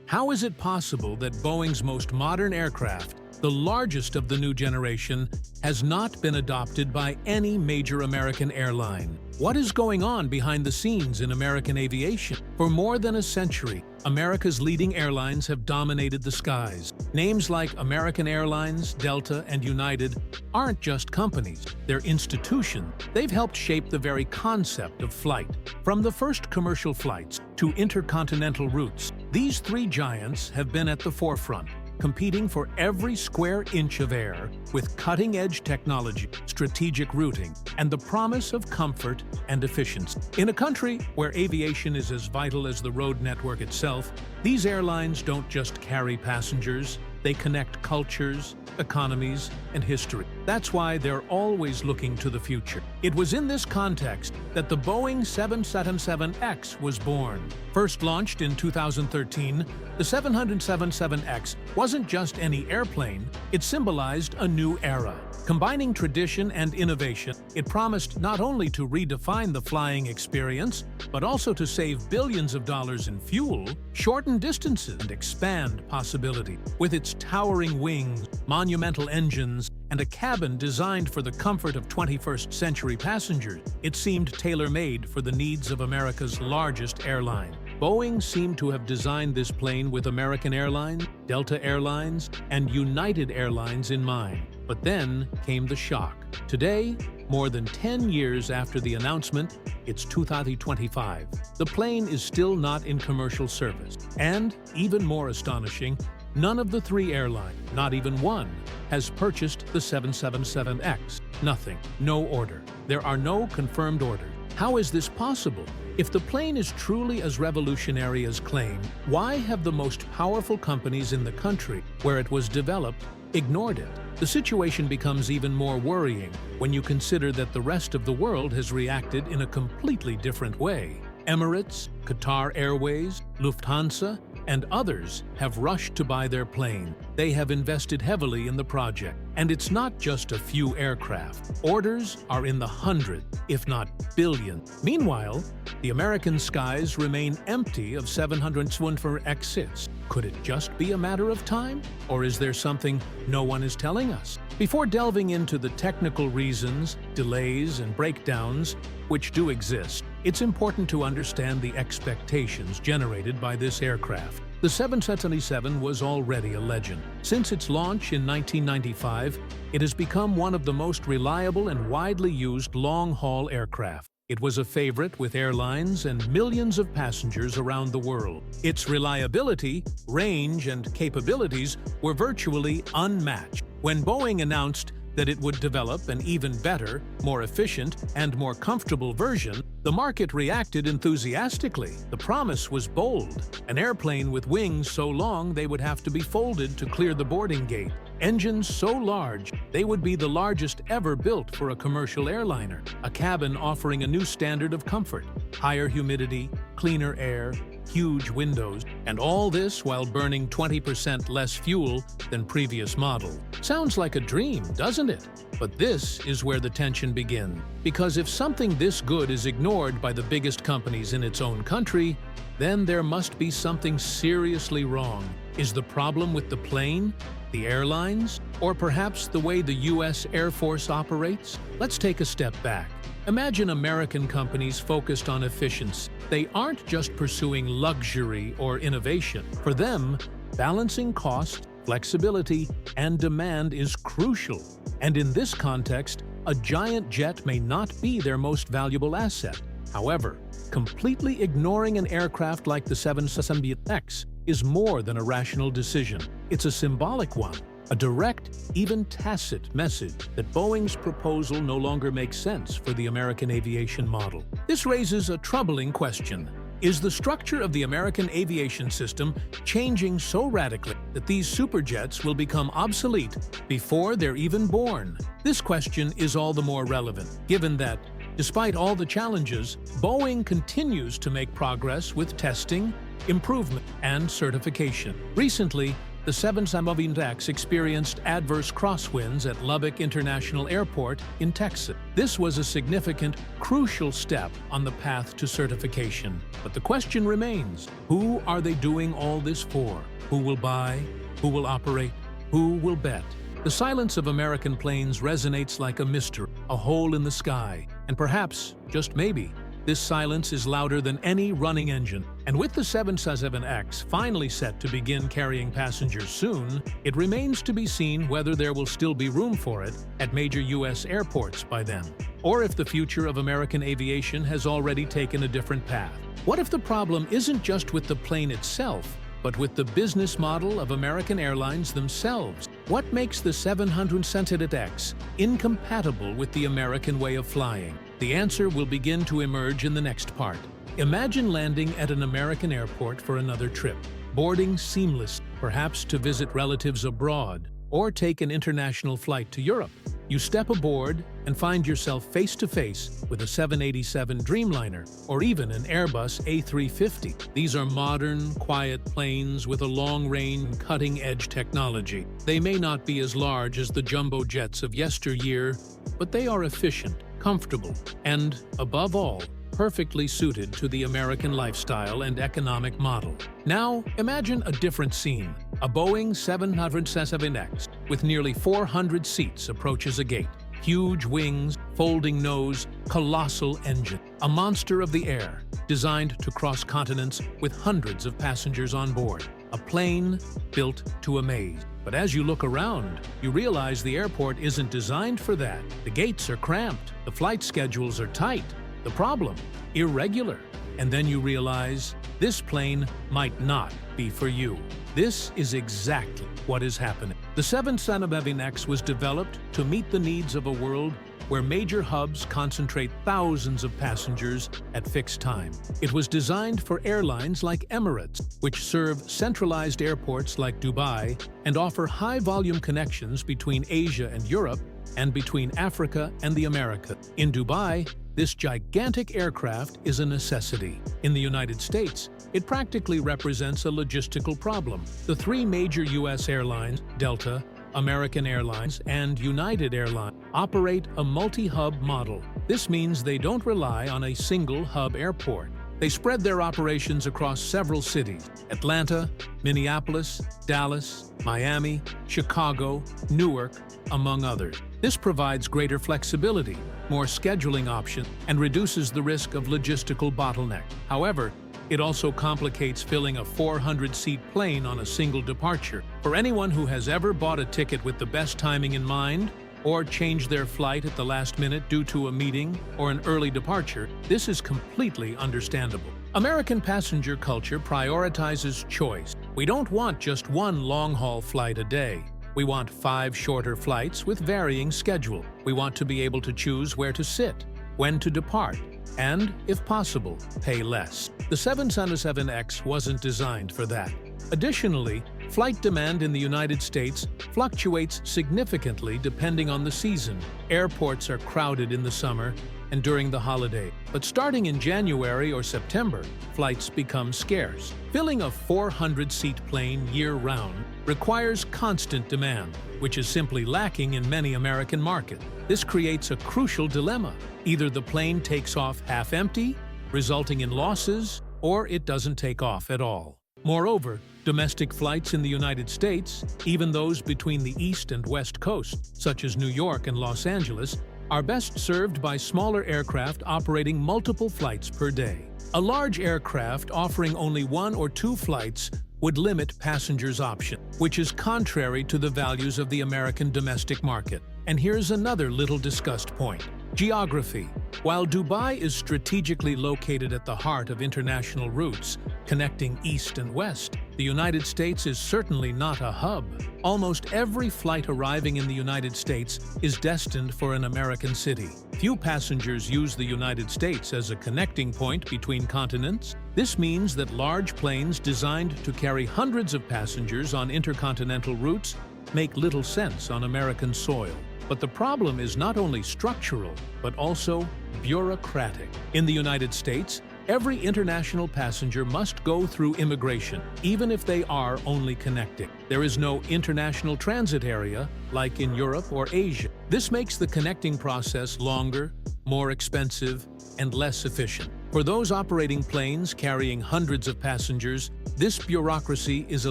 How is it possible that Boeing's most modern aircraft, the largest of the new generation, has not been adopted by any major American airline? What is going on behind the scenes in American aviation? For more than a century, America's leading airlines have dominated the skies. Names like American Airlines, Delta, and United aren't just companies, they're institutions. They've helped shape the very concept of flight. From the first commercial flights to intercontinental routes, these three giants have been at the forefront, competing for every square inch of air with cutting-edge technology, strategic routing, and the promise of comfort and efficiency. In a country where aviation is as vital as the road network itself, these airlines don't just carry passengers, they connect cultures, economies, and history. That's why they're always looking to the future. It was in this context that the Boeing 777X was born. First launched in 2013, the 777X wasn't just any airplane, it symbolized a new era. Combining tradition and innovation, it promised not only to redefine the flying experience, but also to save billions of dollars in fuel, shorten distances, and expand possibility. With its towering wings, monumental engines, and a cabin designed for the comfort of 21st century passengers, it seemed tailor-made for the needs of America's largest airline. Boeing seemed to have designed this plane with American Airlines, Delta Airlines, and United Airlines in mind. But then came the shock. Today, more than 10 years after the announcement, it's 2025. The plane is still not in commercial service. And, even more astonishing, none of the three airlines, not even one, has purchased the 777X. Nothing. No order. There are no confirmed orders. How is this possible? If the plane is truly as revolutionary as claimed, why have the most powerful companies in the country where it was developed ignored it? The situation becomes even more worrying when you consider that the rest of the world has reacted in a completely different way. Emirates, Qatar Airways, Lufthansa, and others have rushed to buy their plane. They have invested heavily in the project. And it's not just a few aircraft. Orders are in the hundreds, if not billions. Meanwhile, the American skies remain empty of 777Xs. Could it just be a matter of time? Or is there something no one is telling us? Before delving into the technical reasons, delays, and breakdowns, which do exist, it's important to understand the expectations generated by this aircraft. The 777 was already a legend. Since its launch in 1995, it has become one of the most reliable and widely used long-haul aircraft. It was a favorite with airlines and millions of passengers around the world. Its reliability, range, and capabilities were virtually unmatched. When Boeing announced that it would develop an even better, more efficient, and more comfortable version, the market reacted enthusiastically. The promise was bold: an airplane with wings so long they would have to be folded to clear the boarding gate, engines so large they would be the largest ever built for a commercial airliner, a cabin offering a new standard of comfort, higher humidity, cleaner air, huge windows, and all this while burning 20% less fuel than previous models. Sounds like a dream, doesn't it? But this is where the tension begins. Because if something this good is ignored by the biggest companies in its own country, then there must be something seriously wrong. Is the problem with the plane, the airlines, or perhaps the way the U.S. Air Force operates? Let's take a step back. Imagine American companies focused on efficiency. They aren't just pursuing luxury or innovation. For them, balancing cost, flexibility, and demand is crucial. And in this context, a giant jet may not be their most valuable asset. However, completely ignoring an aircraft like the 777X is more than a rational decision. It's a symbolic one. A direct, even tacit message that Boeing's proposal no longer makes sense for the American aviation model. This raises a troubling question. Is the structure of the American aviation system changing so radically that these superjets will become obsolete before they're even born? This question is all the more relevant, given that, despite all the challenges, Boeing continues to make progress with testing, improvement, and certification. Recently, the 777X experienced adverse crosswinds at Lubbock International Airport in Texas. This was a significant, crucial step on the path to certification. But the question remains, who are they doing all this for? Who will buy? Who will operate? Who will bet? The silence of American planes resonates like a mystery, a hole in the sky, and perhaps, just maybe, this silence is louder than any running engine. And with the 777X finally set to begin carrying passengers soon, it remains to be seen whether there will still be room for it at major U.S. airports by then, or if the future of American aviation has already taken a different path. What if the problem isn't just with the plane itself, but with the business model of American airlines themselves? What makes the 777X incompatible with the American way of flying? The answer will begin to emerge in the next part. Imagine landing at an American airport for another trip, boarding seamless, perhaps to visit relatives abroad, or take an international flight to Europe. You step aboard and find yourself face-to-face with a 787 Dreamliner or even an Airbus A350. These are modern, quiet planes with a long-range, cutting-edge technology. They may not be as large as the jumbo jets of yesteryear, but they are efficient, comfortable, and, above all, perfectly suited to the American lifestyle and economic model. Now, imagine a different scene. A Boeing 777X with nearly 400 seats approaches a gate. Huge wings, folding nose, colossal engine. A monster of the air, designed to cross continents with hundreds of passengers on board. A plane built to amaze. But as you look around, you realize the airport isn't designed for that. The gates are cramped, the flight schedules are tight. The problem? Irregular. And then you realize this plane might not be for you. This is exactly what is happening. The 777X was developed to meet the needs of a world where major hubs concentrate thousands of passengers at fixed time. It was designed for airlines like Emirates, which serve centralized airports like Dubai and offer high-volume connections between Asia and Europe and between Africa and the Americas. In Dubai, this gigantic aircraft is a necessity. In the United States, it practically represents a logistical problem. The three major U.S. airlines, Delta, American Airlines, and United Airlines, operate a multi-hub model. This means they don't rely on a single hub airport. They spread their operations across several cities: Atlanta, Minneapolis, Dallas, Miami, Chicago, Newark, among others. This provides greater flexibility, more scheduling options, and reduces the risk of logistical bottlenecks. However, it also complicates filling a 400-seat plane on a single departure. For anyone who has ever bought a ticket with the best timing in mind, or changed their flight at the last minute due to a meeting or an early departure, this is completely understandable. American passenger culture prioritizes choice. We don't want just one long-haul flight a day. We want 5 shorter flights with varying schedule. We want to be able to choose where to sit, when to depart, and, if possible, pay less. The 777X wasn't designed for that. Additionally, flight demand in the United States fluctuates significantly depending on the season. Airports are crowded in the summer and during the holiday, but starting in January or September, flights become scarce. Filling a 400-seat plane year-round requires constant demand, which is simply lacking in many American markets. This creates a crucial dilemma. Either the plane takes off half-empty, resulting in losses, or it doesn't take off at all. Moreover, domestic flights in the United States, even those between the East and West Coasts, such as New York and Los Angeles, are best served by smaller aircraft operating multiple flights per day. A large aircraft offering only 1 or 2 flights would limit passengers' options, which is contrary to the values of the American domestic market. And here's another little discussed point. Geography. While Dubai is strategically located at the heart of international routes, connecting East and West, the United States is certainly not a hub. Almost every flight arriving in the United States is destined for an American city. Few passengers use the United States as a connecting point between continents. This means that large planes designed to carry hundreds of passengers on intercontinental routes make little sense on American soil. But the problem is not only structural, but also bureaucratic. In the United States, Every international passenger must go through immigration, even if they are only connecting. There is no international transit area, like in Europe or Asia. This makes the connecting process longer, more expensive, and less efficient. For those operating planes carrying hundreds of passengers, this bureaucracy is a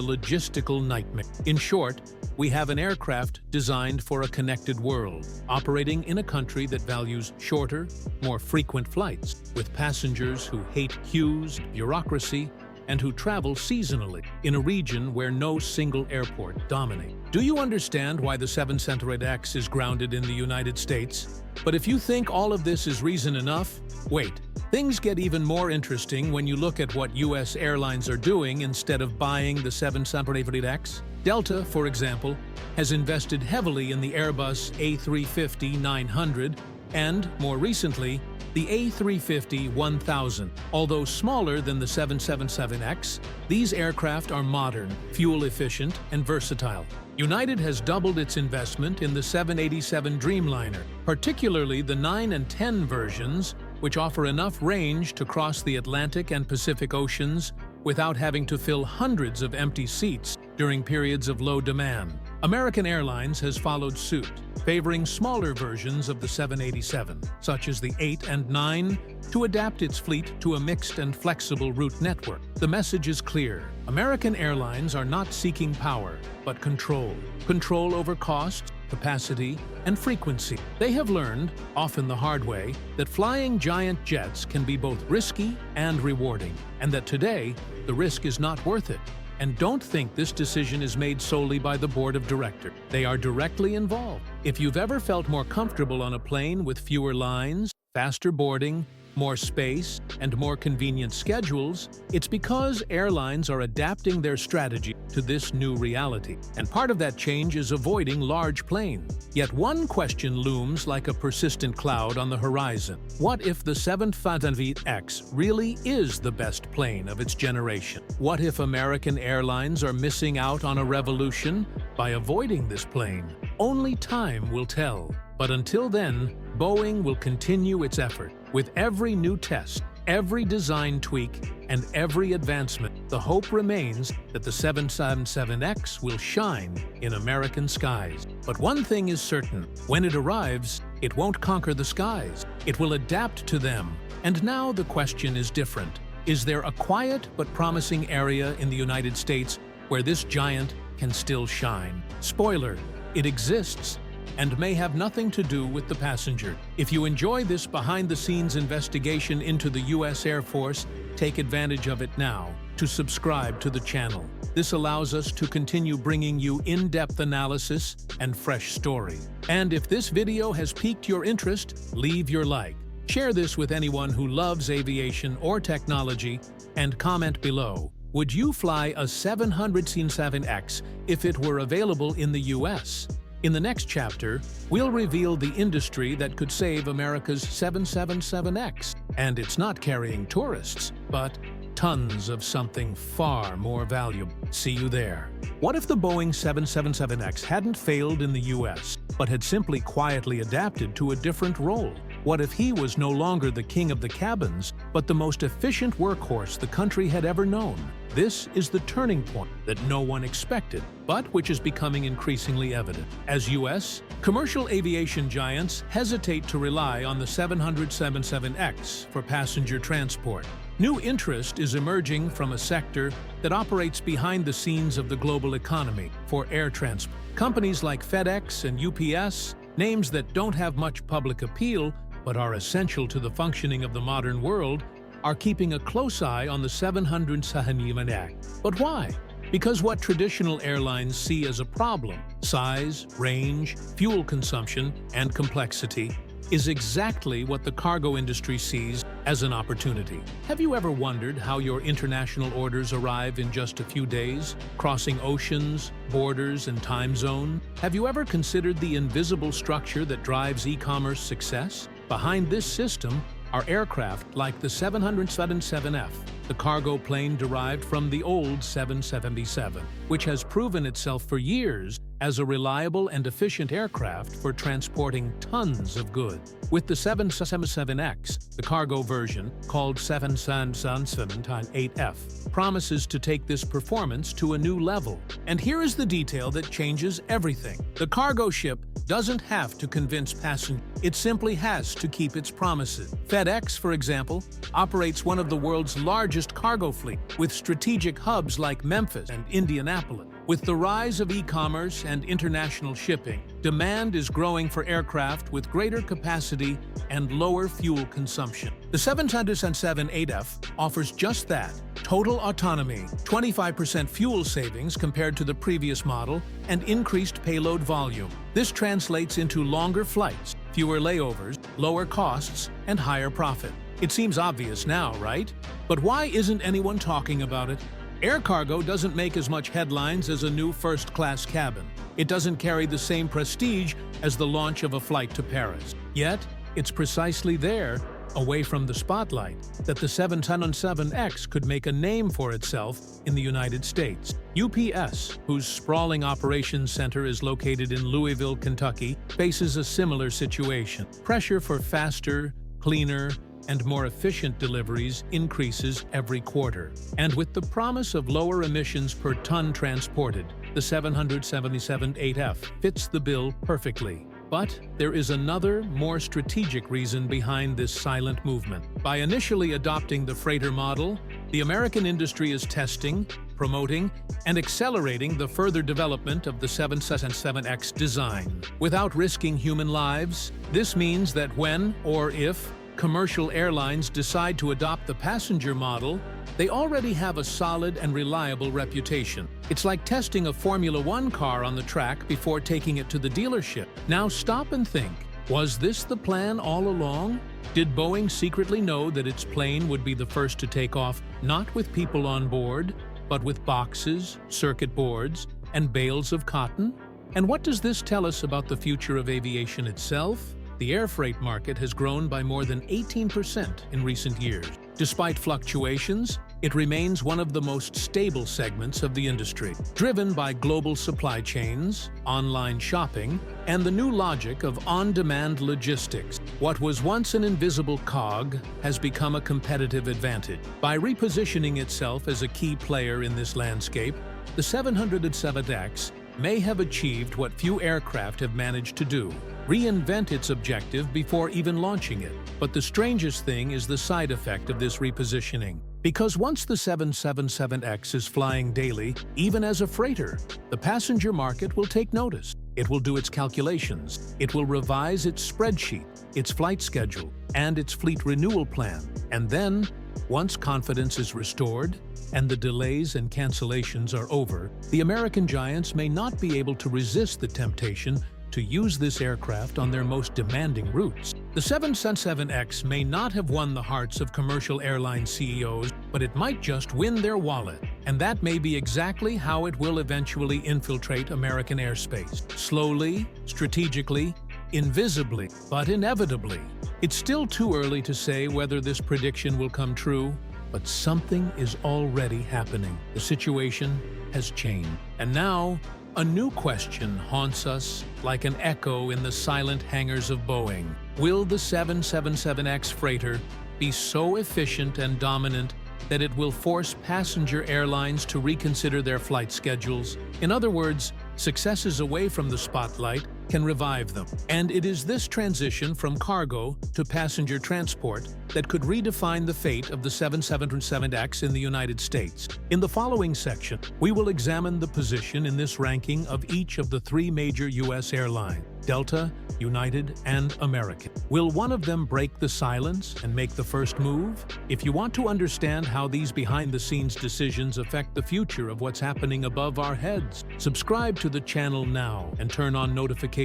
logistical nightmare. In short, we have an aircraft designed for a connected world, operating in a country that values shorter, more frequent flights, with passengers who hate queues, bureaucracy, and who travel seasonally in a region where no single airport dominates. Do you understand why the 777X is grounded in the United States? But if you think all of this is reason enough, wait. Things get even more interesting when you look at what U.S. airlines are doing instead of buying the 777X. Delta, for example, has invested heavily in the Airbus A350-900 and, more recently, the A350-1000. Although smaller than the 777X, these aircraft are modern, fuel-efficient, and versatile. United has doubled its investment in the 787 Dreamliner, particularly the 9 and 10 versions, which offer enough range to cross the Atlantic and Pacific Oceans without having to fill hundreds of empty seats during periods of low demand. American Airlines has followed suit, favoring smaller versions of the 787, such as the 8 and 9, to adapt its fleet to a mixed and flexible route network. The message is clear. American Airlines are not seeking power, but control. Control over cost, capacity, and frequency. They have learned, often the hard way, that flying giant jets can be both risky and rewarding, and that today, the risk is not worth it. And don't think this decision is made solely by the board of directors. They are directly involved. If you've ever felt more comfortable on a plane with fewer lines, faster boarding, more space, and more convenient schedules, it's because airlines are adapting their strategy to this new reality. And part of that change is avoiding large planes. Yet one question looms like a persistent cloud on the horizon. What if the 777X really is the best plane of its generation? What if American Airlines are missing out on a revolution by avoiding this plane? Only time will tell. But until then, Boeing will continue its effort. With every new test, every design tweak, and every advancement, the hope remains that the 777X will shine in American skies. But one thing is certain, when it arrives, it won't conquer the skies. It will adapt to them. And now the question is different. Is there a quiet but promising area in the United States where this giant can still shine? Spoiler, it exists, and may have nothing to do with the passenger. If you enjoy this behind-the-scenes investigation into the U.S. Air Force, take advantage of it now to subscribe to the channel. This allows us to continue bringing you in-depth analysis and fresh story. And if this video has piqued your interest, leave your like. Share this with anyone who loves aviation or technology, and comment below. Would you fly a 777X if it were available in the U.S.? In the next chapter, we'll reveal the industry that could save America's 777X. And it's not carrying tourists, but tons of something far more valuable. See you there. What if the Boeing 777X hadn't failed in the US, but had simply quietly adapted to a different role? What if he was no longer the king of the cabins, but the most efficient workhorse the country had ever known? This is the turning point that no one expected, but which is becoming increasingly evident. As U.S. commercial aviation giants hesitate to rely on the 777X for passenger transport, new interest is emerging from a sector that operates behind the scenes of the global economy for air transport. Companies like FedEx and UPS, names that don't have much public appeal but are essential to the functioning of the modern world, are keeping a close eye on the 777X. But why? Because what traditional airlines see as a problem, size, range, fuel consumption, and complexity, is exactly what the cargo industry sees as an opportunity. Have you ever wondered how your international orders arrive in just a few days, crossing oceans, borders, and time zones? Have you ever considered the invisible structure that drives e-commerce success? Behind this system are aircraft like the 777F, the cargo plane derived from the old 777, which has proven itself for years as a reliable and efficient aircraft for transporting tons of goods. With the 777X, the cargo version, called 777X, promises to take this performance to a new level. And here is the detail that changes everything. The cargo ship doesn't have to convince passengers. It simply has to keep its promises. FedEx, for example, operates one of the world's largest cargo fleet, with strategic hubs like Memphis and Indianapolis. With the rise of e-commerce and international shipping, demand is growing for aircraft with greater capacity and lower fuel consumption. The 777X offers just that: total autonomy, 25% fuel savings compared to the previous model, and increased payload volume. This translates into longer flights, fewer layovers, lower costs, and higher profit. It seems obvious now, right? But why isn't anyone talking about it? Air cargo doesn't make as much headlines as a new first-class cabin. It doesn't carry the same prestige as the launch of a flight to Paris. Yet, it's precisely there, away from the spotlight, that the 777X could make a name for itself in the United States. UPS, whose sprawling operations center is located in Louisville, Kentucky, faces a similar situation. Pressure for faster, cleaner, and more efficient deliveries increases every quarter. And with the promise of lower emissions per ton transported, the 777X fits the bill perfectly. But there is another, more strategic reason behind this silent movement. By initially adopting the freighter model, the American industry is testing, promoting, and accelerating the further development of the 777X design. Without risking human lives, this means that when, or if, commercial airlines decide to adopt the passenger model, they already have a solid and reliable reputation. It's like testing a Formula One car on the track before taking it to the dealership. Now stop and think. Was this the plan all along? Did Boeing secretly know that its plane would be the first to take off, not with people on board, but with boxes, circuit boards, and bales of cotton? And what does this tell us about the future of aviation itself? The air freight market has grown by more than 18% in recent years. Despite fluctuations, it remains one of the most stable segments of the industry, driven by global supply chains, online shopping, and the new logic of on-demand logistics. What was once an invisible cog has become a competitive advantage. By repositioning itself as a key player in this landscape, the 777X may have achieved what few aircraft have managed to do: reinvent its objective before even launching it. But the strangest thing is the side effect of this repositioning. Because once the 777X is flying daily, even as a freighter, the passenger market will take notice. It will do its calculations. It will revise its spreadsheet, its flight schedule, and its fleet renewal plan. And then, once confidence is restored, and the delays and cancellations are over, the American giants may not be able to resist the temptation to use this aircraft on their most demanding routes. The 777X may not have won the hearts of commercial airline CEOs, but it might just win their wallet. And that may be exactly how it will eventually infiltrate American airspace. Slowly, strategically, invisibly, but inevitably. It's still too early to say whether this prediction will come true, but something is already happening. The situation has changed. And now, a new question haunts us like an echo in the silent hangars of Boeing. Will the 777X freighter be so efficient and dominant that it will force passenger airlines to reconsider their flight schedules? In other words, successes away from the spotlight can revive them. And it is this transition from cargo to passenger transport that could redefine the fate of the 777X in the United States. In the following section, we will examine the position in this ranking of each of the three major U.S. airlines: Delta, United, and American. Will one of them break the silence and make the first move? If you want to understand how these behind-the-scenes decisions affect the future of what's happening above our heads, subscribe to the channel now and turn on notifications.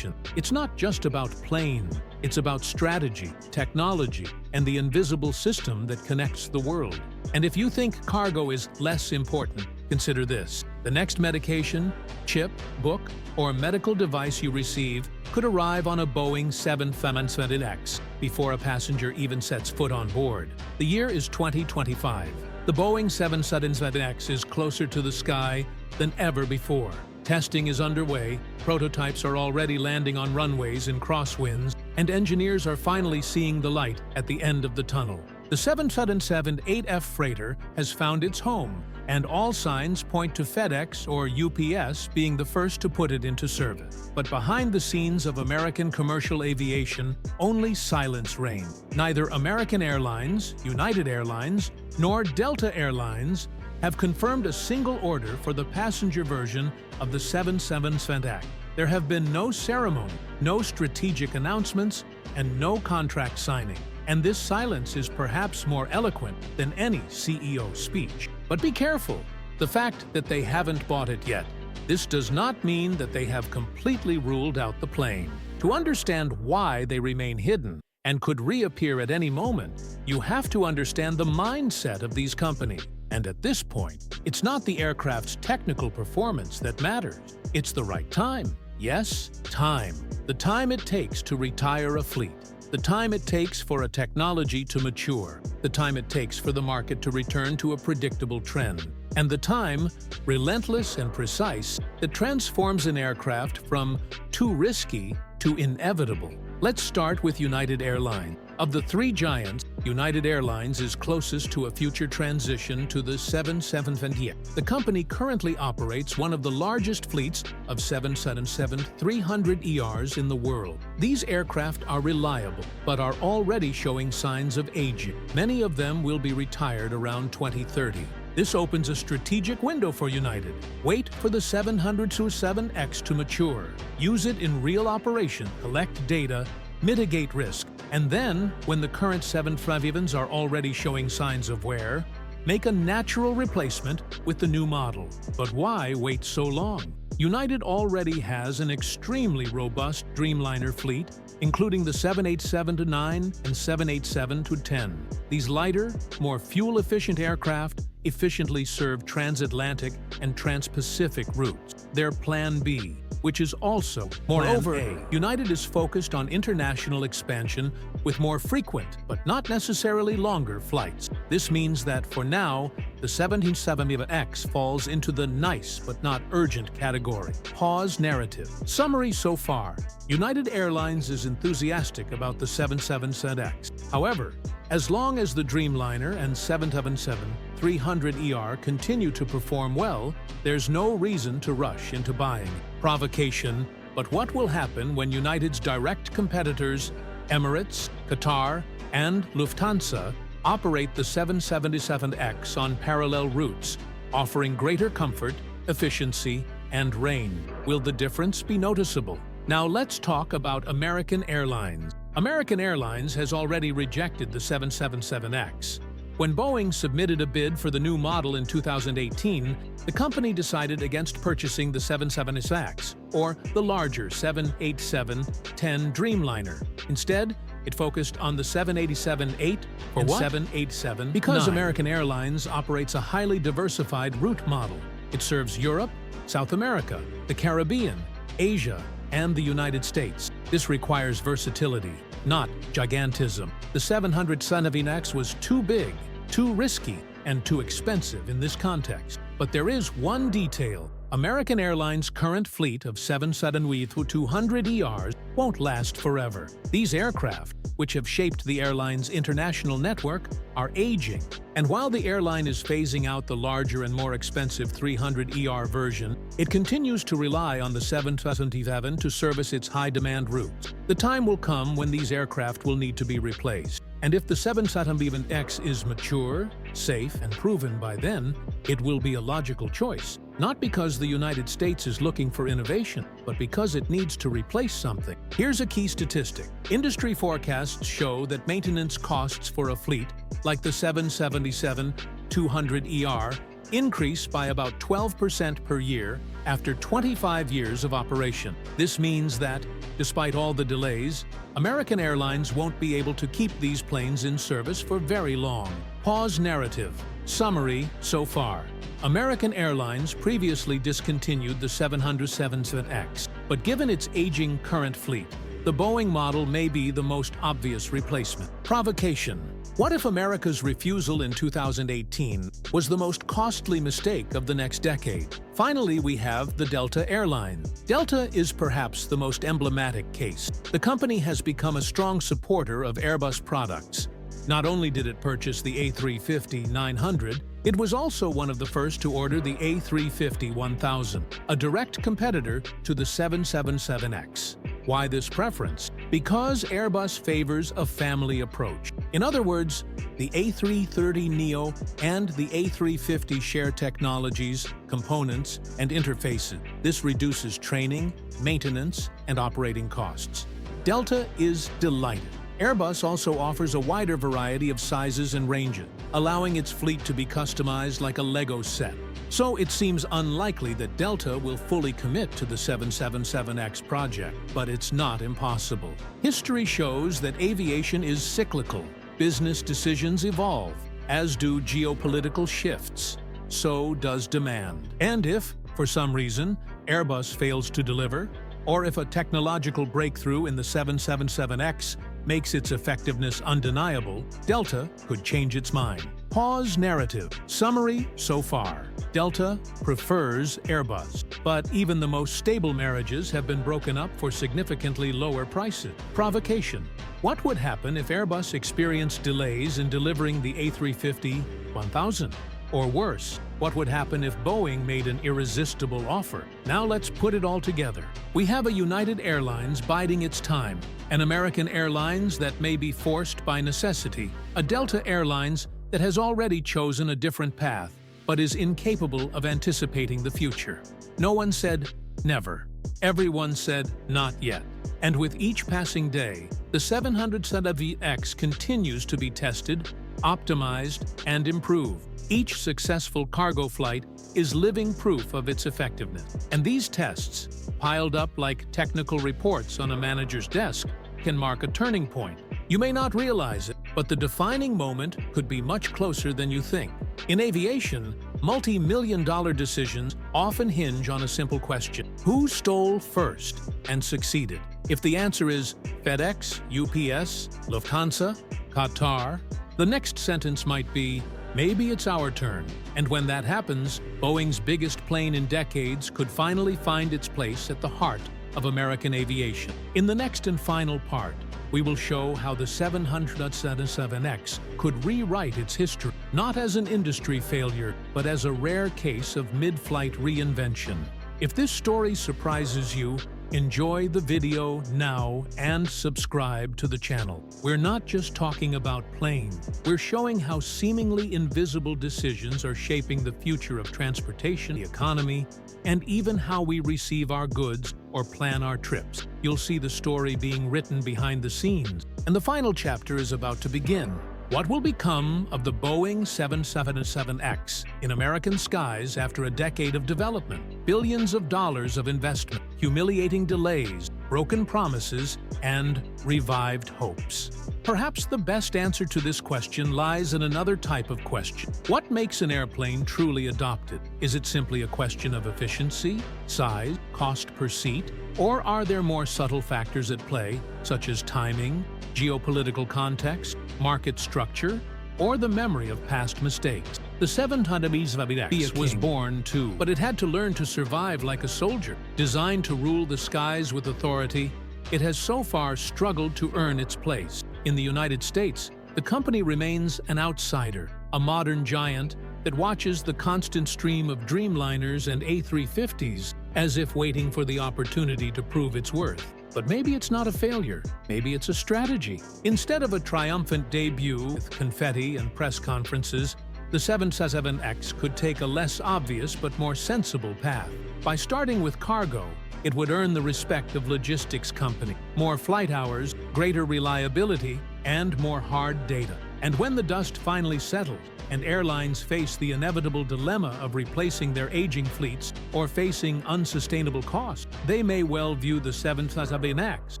It's not just about planes, it's about strategy, technology, and the invisible system that connects the world. And if you think cargo is less important, consider this. The next medication, chip, book, or medical device you receive could arrive on a Boeing 777X before a passenger even sets foot on board. The year is 2025. The Boeing 777X is closer to the sky than ever before. Testing is underway, prototypes are already landing on runways in crosswinds, and engineers are finally seeing the light at the end of the tunnel. The 777-8F freighter has found its home, and all signs point to FedEx or UPS being the first to put it into service. But behind the scenes of American commercial aviation, only silence reigns. Neither American Airlines, United Airlines, nor Delta Airlines have confirmed a single order for the passenger version of the 777X. There have been no ceremony, no strategic announcements, and no contract signing. And this silence is perhaps more eloquent than any CEO speech. But be careful, the fact that they haven't bought it yet, this does not mean that they have completely ruled out the plane. To understand why they remain hidden and could reappear at any moment, you have to understand the mindset of these companies. And at this point, it's not the aircraft's technical performance that matters. It's the right time. Yes, time. The time it takes to retire a fleet. The time it takes for a technology to mature. The time it takes for the market to return to a predictable trend. And the time, relentless and precise, that transforms an aircraft from too risky to inevitable. Let's start with United Airlines. Of the three giants, United Airlines is closest to a future transition to the 777X. The company currently operates one of the largest fleets of 777-300ERs in the world. These aircraft are reliable, but are already showing signs of aging. Many of them will be retired around 2030. This opens a strategic window for United. Wait for the 777X to mature. Use it in real operation, collect data, mitigate risk, and then, when the current 777s are already showing signs of wear, make a natural replacement with the new model. But why wait so long? United already has an extremely robust Dreamliner fleet, including the 787-9 and 787-10. These lighter, more fuel-efficient aircraft efficiently serve transatlantic and trans-Pacific routes. Their Plan B, which is also Moreover, United is focused on international expansion with more frequent but not necessarily longer flights. This means that for now, the 777X falls into the nice but not urgent category. Pause narrative. Summary so far. United Airlines is enthusiastic about the 777X. However, as long as the Dreamliner and 777-300ER continue to perform well, there's no reason to rush into buying. Provocation, but what will happen when United's direct competitors, Emirates, Qatar, and Lufthansa, operate the 777X on parallel routes, offering greater comfort, efficiency, and range? Will the difference be noticeable? Now let's talk about American Airlines. American Airlines has already rejected the 777X. When Boeing submitted a bid for the new model in 2018, the company decided against purchasing the 777X, or the larger 787-10 Dreamliner. Instead, it focused on the 787-8 and 787. Because American Airlines operates a highly diversified route model. It serves Europe, South America, the Caribbean, Asia, and the United States. This requires versatility, not gigantism. The 777X was too big, too risky, and too expensive in this context. But there is one detail. American Airlines' current fleet of 777-200ERs won't last forever. These aircraft, which have shaped the airline's international network, are aging. And while the airline is phasing out the larger and more expensive 300ER version, it continues to rely on the 777 to service its high-demand routes. The time will come when these aircraft will need to be replaced. And if the 777X is mature, safe, and proven by then, it will be a logical choice. Not because the United States is looking for innovation, but because it needs to replace something. Here's a key statistic. Industry forecasts show that maintenance costs for a fleet, like the 777-200ER, increase by about 12% per year after 25 years of operation. This means that, despite all the delays, American Airlines won't be able to keep these planes in service for very long. Pause narrative. Summary so far. American Airlines previously discontinued the 777X, but given its aging current fleet, the Boeing model may be the most obvious replacement. Provocation. What if America's refusal in 2018 was the most costly mistake of the next decade? Finally, we have the Delta airline. Delta is perhaps the most emblematic case. The company has become a strong supporter of Airbus products. Not only did it purchase the A350-900, it was also one of the first to order the A350-1000, a direct competitor to the 777X. Why this preference? Because Airbus favors a family approach. In other words, the A330neo and the A350 share technologies, components, and interfaces. This reduces training, maintenance, and operating costs. Delta is delighted. Airbus also offers a wider variety of sizes and ranges, allowing its fleet to be customized like a Lego set. So it seems unlikely that Delta will fully commit to the 777X project, but it's not impossible. History shows that aviation is cyclical. Business decisions evolve, as do geopolitical shifts. So does demand. And if, for some reason, Airbus fails to deliver, or if a technological breakthrough in the 777X makes its effectiveness undeniable, Delta could change its mind. Pause narrative. Summary so far. Delta prefers Airbus, but even the most stable marriages have been broken up for significantly lower prices. Provocation. What would happen if Airbus experienced delays in delivering the A350-1000? Or worse, what would happen if Boeing made an irresistible offer? Now let's put it all together. We have a United Airlines biding its time, an American Airlines that may be forced by necessity, a Delta Airlines that has already chosen a different path, but is incapable of anticipating the future. No one said never. Everyone said not yet. And with each passing day, the 777X continues to be tested, optimized, and improved. Each successful cargo flight is living proof of its effectiveness. And these tests, piled up like technical reports on a manager's desk, can mark a turning point. You may not realize it, but the defining moment could be much closer than you think. In aviation, multi-million-dollar decisions often hinge on a simple question: who stole first and succeeded? If the answer is FedEx, UPS, Lufthansa, Qatar, the next sentence might be, maybe it's our turn. And when that happens, Boeing's biggest plane in decades could finally find its place at the heart of American aviation. In the next and final part, we will show how the 777X could rewrite its history, not as an industry failure, but as a rare case of mid-flight reinvention. If this story surprises you, enjoy the video now and subscribe to the channel. We're not just talking about planes. We're showing how seemingly invisible decisions are shaping the future of transportation, the economy, and even how we receive our goods or plan our trips. You'll see the story being written behind the scenes, and the final chapter is about to begin. What will become of the Boeing 777X in American skies after a decade of development, billions of dollars of investment, humiliating delays, broken promises, and revived hopes? Perhaps the best answer to this question lies in another type of question. What makes an airplane truly adopted? Is it simply a question of efficiency, size, cost per seat? Or are there more subtle factors at play, such as timing, geopolitical context, market structure, or the memory of past mistakes? The 777X was born too, but it had to learn to survive like a soldier. Designed to rule the skies with authority, it has so far struggled to earn its place. In the United States, the company remains an outsider, a modern giant that watches the constant stream of Dreamliners and A350s as if waiting for the opportunity to prove its worth. But maybe it's not a failure. Maybe it's a strategy. Instead of a triumphant debut with confetti and press conferences, the 777X could take a less obvious but more sensible path. By starting with cargo, it would earn the respect of logistics company, more flight hours, greater reliability, and more hard data. And when the dust finally settles, and airlines face the inevitable dilemma of replacing their aging fleets or facing unsustainable costs, they may well view the 777X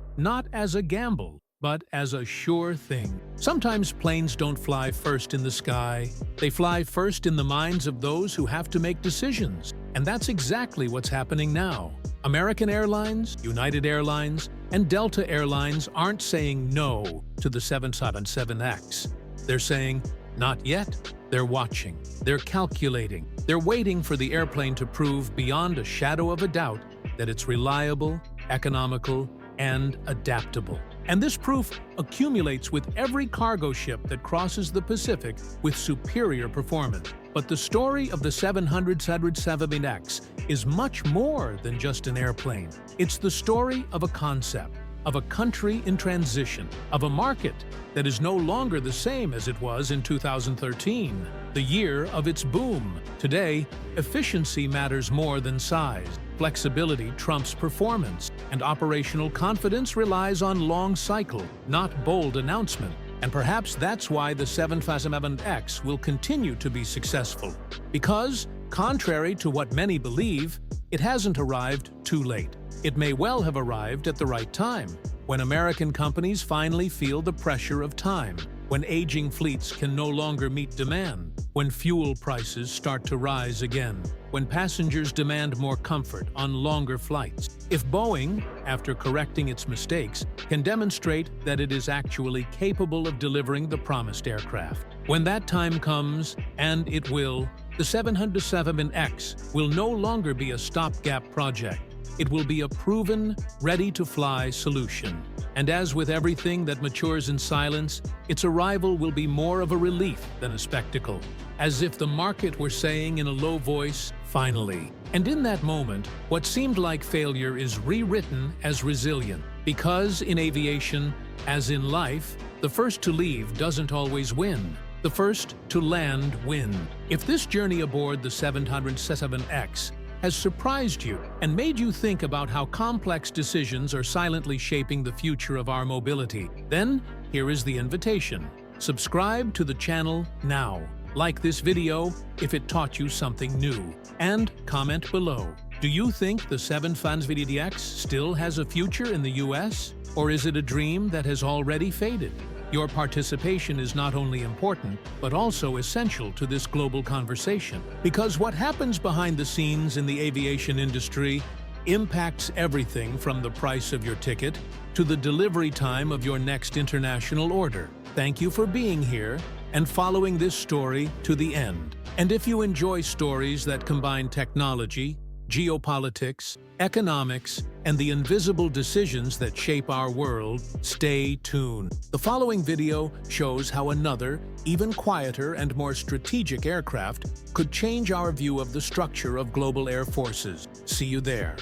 not as a gamble, but as a sure thing. Sometimes planes don't fly first in the sky. They fly first in the minds of those who have to make decisions. And that's exactly what's happening now. American Airlines, United Airlines, and Delta Airlines aren't saying no to the 777X. They're saying, not yet. They're watching. They're calculating. They're waiting for the airplane to prove beyond a shadow of a doubt that it's reliable, economical, and adaptable. And this proof accumulates with every cargo ship that crosses the Pacific with superior performance. But the story of the 777X is much more than just an airplane. It's the story of a concept, of a country in transition, of a market that is no longer the same as it was in 2013, the year of its boom. Today, efficiency matters more than size. Flexibility trumps performance, and operational confidence relies on long cycle, not bold announcement. And perhaps that's why the 777X will continue to be successful. Because, contrary to what many believe, it hasn't arrived too late. It may well have arrived at the right time, when American companies finally feel the pressure of time, when aging fleets can no longer meet demand, when fuel prices start to rise again, when passengers demand more comfort on longer flights. If Boeing, after correcting its mistakes, can demonstrate that it is actually capable of delivering the promised aircraft. When that time comes, and it will, the 777X will no longer be a stopgap project. It will be a proven, ready-to-fly solution. And as with everything that matures in silence, its arrival will be more of a relief than a spectacle, as if the market were saying in a low voice, "Finally." And in that moment, what seemed like failure is rewritten as resilient. Because in aviation, as in life, the first to leave doesn't always win. The first to land wins. If this journey aboard the 777X has surprised you and made you think about how complex decisions are silently shaping the future of our mobility, then here is the invitation. Subscribe to the channel now. Like this video if it taught you something new. And comment below. Do you think the 777X still has a future in the US? Or is it a dream that has already faded? Your participation is not only important, but also essential to this global conversation. Because what happens behind the scenes in the aviation industry impacts everything from the price of your ticket to the delivery time of your next international order. Thank you for being here and following this story to the end. And if you enjoy stories that combine technology, geopolitics, economics, and the invisible decisions that shape our world, stay tuned. The following video shows how another, even quieter and more strategic aircraft could change our view of the structure of global air forces. See you there.